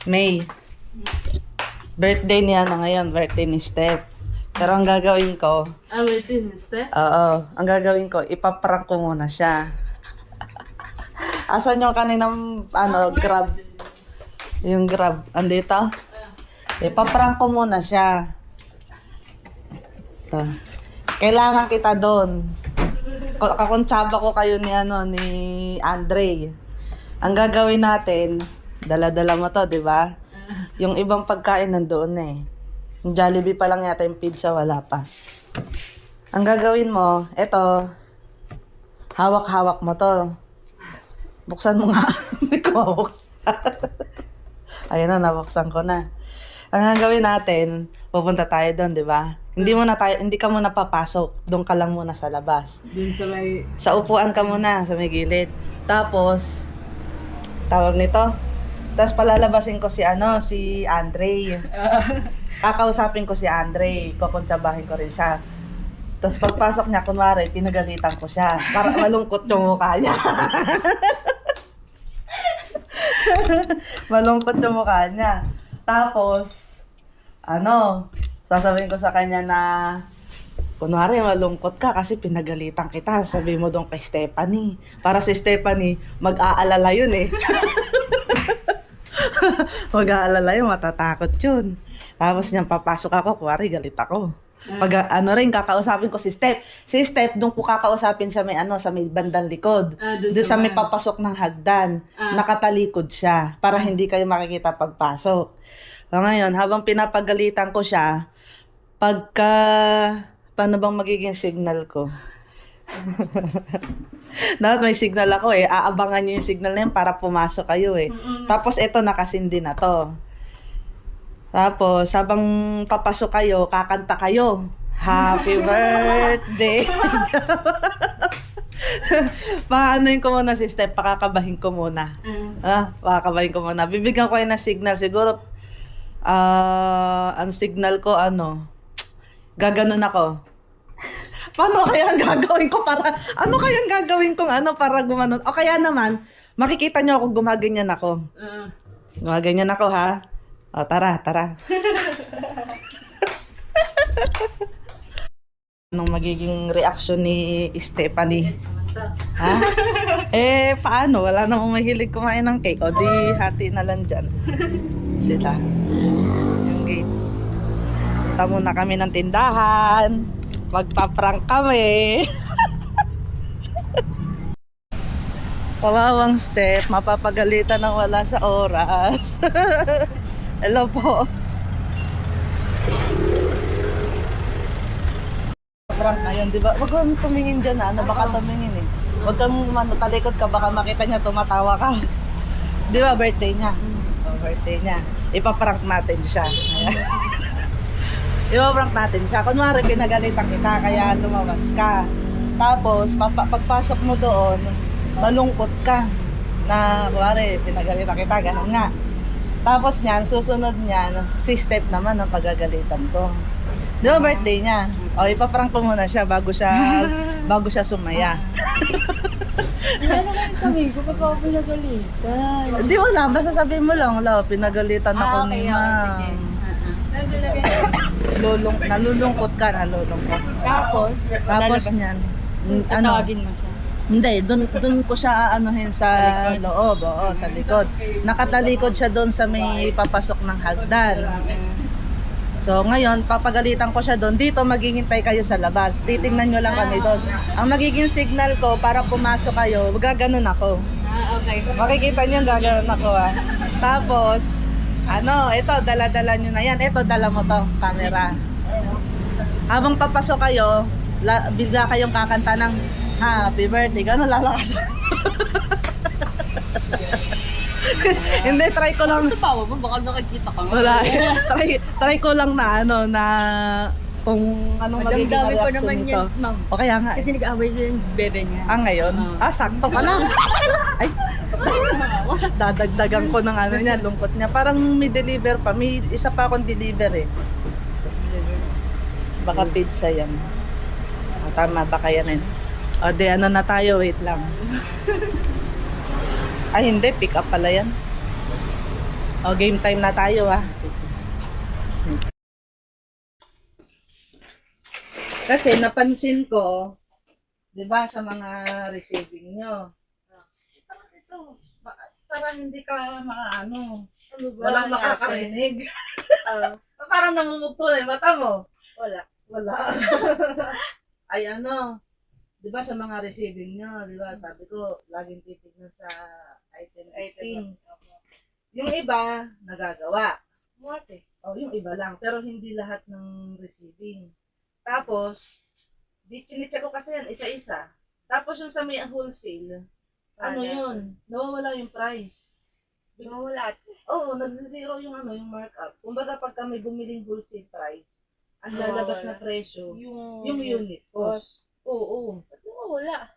May. Birthday niya na ngayon. Birthday ni Steph. Pero ang gagawin ko... birthday ni Steph? Oo. Ang gagawin ko, ipaprank ko muna siya. Asan yung kaninang, grab? Yung grab. Andito? Ipaprank ko muna siya. Ito. Kailangan kita doon. Kakuntsaba ko kayo ni, ni Andre. Ang gagawin natin, dala-dala mo to, di ba? Yung ibang pagkain nandoon eh. Yung Jollibee pa lang yata, yung pizza wala pa. Ang gagawin mo, eto, hawak-hawak mo to. Buksan mo nga. Hindi ko mabuksan. Ayun na, nabuksan ko na. Ang gagawin natin, pupunta tayo doon, di ba? Hindi ka muna papasok. Doon ka lang muna sa labas. Doon sa may... Sa upuan ka muna, sa may gilid. Tapos, tawag nito. Tapos palalabasin ko si Andre. Kakausapin ko si Andre. Kukuntsabahin ko rin siya. Tapos pagpasok niya, kunwari, pinagalitan ko siya. Para malungkot yung mukha niya. Malungkot yung mukha niya. Tapos, sasabihin ko sa kanya na, kunwari, malungkot ka kasi pinagalitan kita. Sabi mo doon kay Stephanie. Para si Stephanie, mag-aalala yun eh. Mag-aalala yun, matatakot yun. Tapos niyang papasok ako, kunwari, galit ako. Pag kakausapin ko si Steph. Si Steph, doon ko kakausapin sa may, sa may bandang likod. Doon sa may papasok ng hagdan. Nakatalikod siya para hindi kayo makikita pagpasok. So, ngayon, habang pinapagalitan ko siya, paano bang magiging signal ko? Dapat may signal ako eh. Aabangan nyo yung signal na yun para pumasok kayo eh. Tapos ito, nakasindi na to. Tapos, habang papasok kayo, kakanta kayo. Happy birthday! Paanoin ko muna si Steph, pakakabahin ko muna. Pakakabahin ko muna. Bibigyan ko kayo ng signal. Siguro, ang signal ko, gaganon ako. Paano kaya ang gagawin ko para, para gumanon? O kaya naman, makikita nyo ako gumaganyan ako. Gumaganyan ako, ha? O, tara. Anong magiging reaction ni Stephanie? Ha? Paano? Wala namang mahilig kumain ng cake. O, di hati na lang dyan. Sila. Yung gate. Punta muna kami ng tindahan. Magpa-prank kami. Kawawang Steph, mapapagalitan ng wala sa oras. Hello po. Prank na yun, di ba? Huwag kang tumingin dyan, baka tumingin eh. Huwag kang talikod ka, baka makita niya tumatawa ka. Di ba, birthday niya? Birthday niya. Ipaprank natin siya. Ipaprank natin siya. Kunwari, pinagalitan kita, kaya lumabas ka. Tapos, pagpasok mo doon, malungkot ka. Na, kunwari, pinagalitan kita, ganun nga. Tapos niyan, susunod niyan, si Steph naman ang pagagalitan ko. Di ba birthday niya? O, ipaprank ko muna siya bago siya sumaya. Ano naman kami ko pag ako pinagalitan? Di wala, basta sabihin mo lang, pinagalitan ako ni ma'am. Nalulungkot ka. Tapos niyan, Tatawagin mo siya. Hindi, doon ko siya aanuhin sa loob, sa likod. Nakatalikod siya doon sa may papasok ng hagdan. So ngayon, papagalitan ko siya doon. Dito, maghihintay kayo sa labas. Titingnan nyo lang kami doon. Ang magiging signal ko para pumasok kayo, gaganon ako. Okay. Makikita nyo, gaganon ako Tapos, ito, dala-dala nyo na yan. Ito, dala mo to, camera. Habang papasok kayo, bigla kayong kakanta ng happy birthday. Gano'n lalakas. Hindi, try ko lang. Tawa mo, baka nakikita ka. Wala. Try ko lang na kung anong magiging Madamdami pa reaction naman nito. yan, ma'am. O kaya nga. Kasi nag-away sila yung bebe niya. Ngayon? Sakto pala. Ay. Dadagdagan ko ng niya, lungkot niya. Parang may deliver pa. May isa pa akong deliver eh. Baka pizza yan. Tama, baka yan eh. O, na tayo. Wait lang. Ay, hindi. Pick up pala yan. O, game time na tayo ah. Kasi napansin ko, di ba, sa mga receiving nyo, parang ito, parang hindi ka maano, walang makakarinig. Parang namumugto na yung mata mo. Wala. Ay ano, di ba sa mga receiving nyo, di ba, sabi ko, laging titignan sa item 18. Yung iba, nagagawa. Yung iba lang, pero hindi lahat ng receiving. Tapos, chinecheck ko kasi yan, isa-isa. Tapos yung sa may wholesale, ano yun, nawawala yung price. Nawawala? Oo, nag-zero yung yung markup. Kumbaga pag kami bumiling wholesale price, ang lalabas na presyo, yung unit cost. Oo. Ba't nawawala?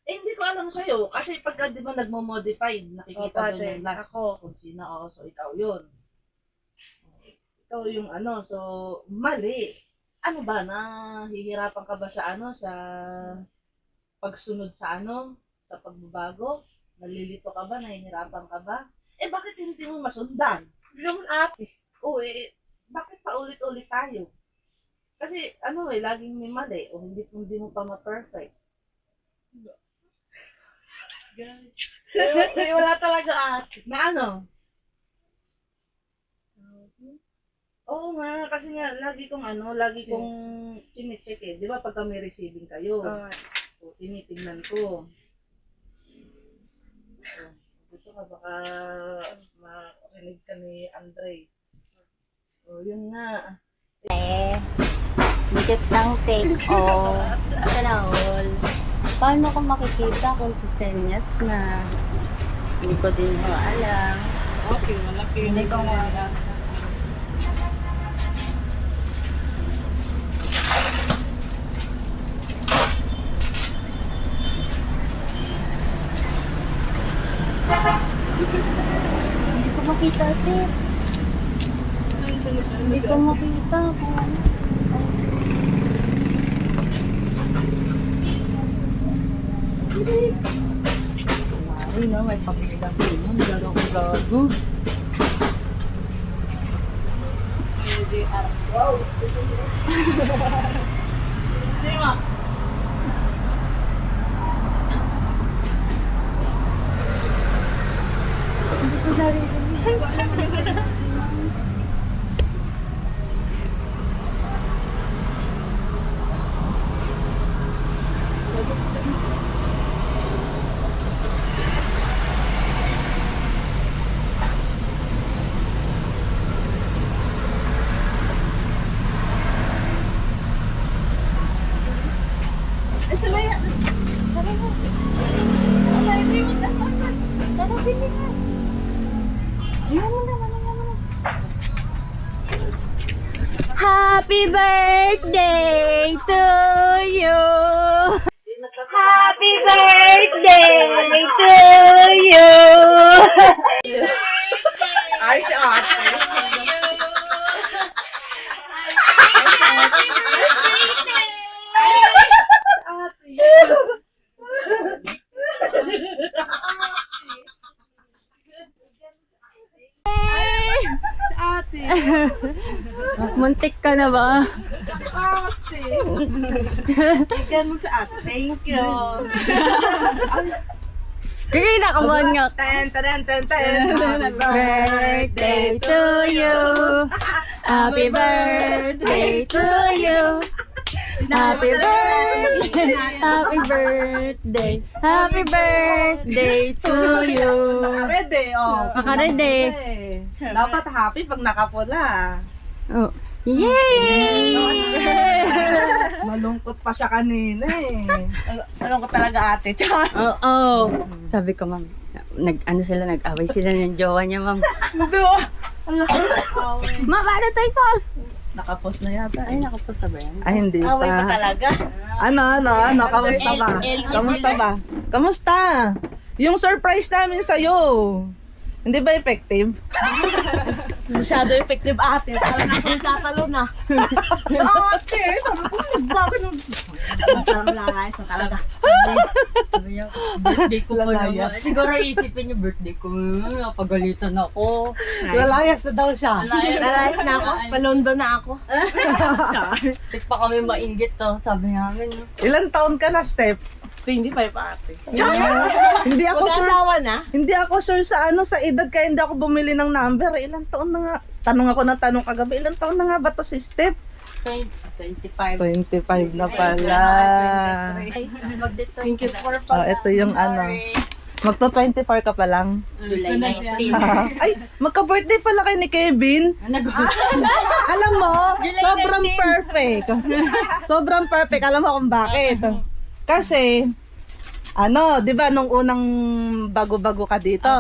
Hindi ko alam sa'yo, kasi pagka di ba nagmo-modify, nakikita doon yung last. Kung sino, so ikaw yun. Ikaw yung so mali. Ano ba, nahihirapan ka ba sa sa pagsunod sa sa pagbabago? Nalilito ka ba? Nahihirapan ka ba? Bakit hindi mo masundan? Yung ate. Oo, bakit paulit-ulit tayo? Kasi, laging may mali, o hindi mo pa ma-perfect. Wala talaga ate. Na Oo nga, kasi nga, lagi kong chine-check Di ba pagka may receiving kayo? So, tinitingnan ko. Gusto ka baka marinig ka ni Andre. Yun nga. Dikit ng take off. Sana all. Paano ko makikita kung si Senyas na hindi ko din alam. Okay, malaki. Hindi ko alam. Hindi ko makita, Tip. Hindi ko makita kung ano. Ay, no, may papilang pinong. Gano'n ko gago. Wow! Hindi mo. Hindi ko narinig. Happy birthday to you. Happy birthday to you. Ay, si ate. Muntik ka na ba? Ate. Ganun sa ate. Thank you. Kaya nakamon nga. Ten. Birthday to you. Happy birthday to you. Happy birthday. Happy birthday. Happy birthday to you. Ready, Naka-ready. Dapat happy pag nakapula. Oh. Yay! Malungkot pa siya kanina Malungkot talaga ate. Char. Oo. Sabi ko, ma'am, nag-away sila ng jowa niya, ma'am. Ma'am, ano tayo post? Nakapost na yata. Ay, nakapost na ba yan? Ay, hindi pa. Away pa talaga. Kamusta ba? Kamusta ba? Kamusta? Yung surprise namin sa'yo. Hindi ba effective? Masyado effective ate. Parang ako nagtatalo na. Ate, sabi ko, bakit nung... Parang lalayas na talaga. Sabi niya, birthday ko pa naman. Lalayas. Siguro isipin niyo, birthday ko. Napagalitan ako. Lalayas na daw siya. Lalayas na ako. Ano? Palondo na ako. Tik pa kami mainggit to, sabi namin. Ilan taon ka na, Steph? 25 ate. Hindi ako sure. Mag-asawa na? Hindi ako sure sa sa edad kaya hindi ako bumili ng number. Ilang taon na nga? Tanong ako ng tanong kagabi. Ilang taon na nga ba to si Steph? 25. 25 na pala. Thank you for Ito yung Magto 24 ka pa lang. July 19. Ay, magka-birthday pala kay ni Kevin. Alam mo, July sobrang 19. perfect. Sobrang perfect. Alam mo kung bakit? Kasi, di ba, nung unang bago-bago ka dito,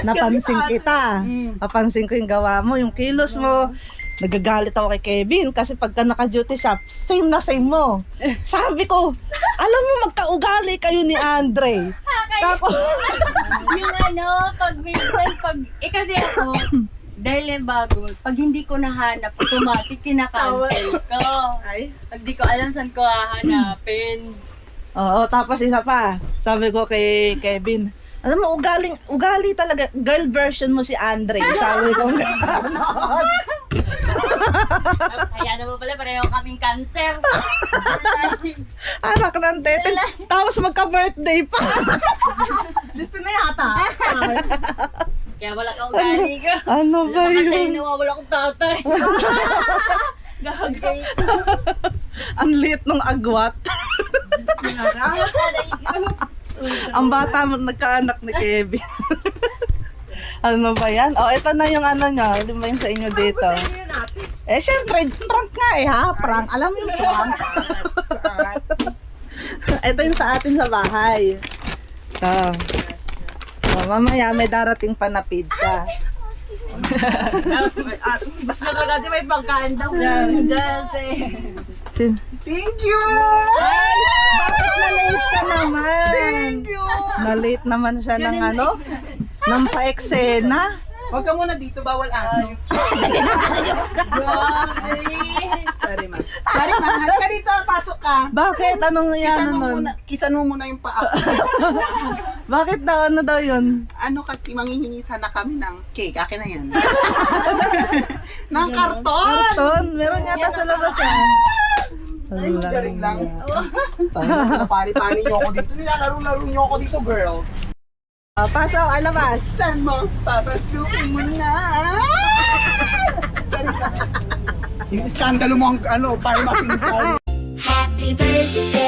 napansin kita. Napansin ko yung gawa mo, yung kilos mo. Nagagalit ako kay Kevin kasi pagka naka-duty siya, same na same mo. Sabi ko, alam mo, magkaugali kayo ni Andre. Yung pag minsan, kasi ako, dahil yung bago, pag hindi ko nahanap, automatic kinakancel ko. Pag di ko alam saan ko hahanapin. Oo, tapos isa pa, sabi ko kay Kevin, alam mo, ugali talaga, girl version mo si Andre. Sabi ko, Kaya naman pala, pareho kaming cancer. anak ng tete. Tapos magka-birthday pa. Gusto na yata. Kaya wala kang ugali ko. Ano ba Kasi yun? nawawala kong tatay. Ang liit ng agwat. Ang bata mo nagkaanak ni Kevin. Ano ba yan? Ito na yung nyo. Ano ba yung sa inyo dito? Syempre, prank nga ha? Prank. Alam mo yung prank? Ito yung sa atin sa bahay. Mamaya may darating pa na pizza. Gusto na talaga may pagkain daw. Thank you! Bakit na-late ka naman? Thank you! Na-late naman siya ng ng pa-eksena. Huwag ka muna dito, bawal aso. Sorry, ma'am. Sorry, ma'am. Halika dito, pasok ka. Bakit? Anong nangyari nun? Kisan mo muna yung paa. Bakit daw? Ano daw yun? Ano kasi, manghihingi sana kami ng cake. Akin na yan. ng karton! Karton? Meron yata sa labas yan. Galing lang. Pari-pari niyo ako dito. Nilalaro-laro niyo ako dito, girl. Pasok, alabas. Saan mo? Papasukin mo na. Galing lang. Yung iskandalo mo ang para makinita. Happy birthday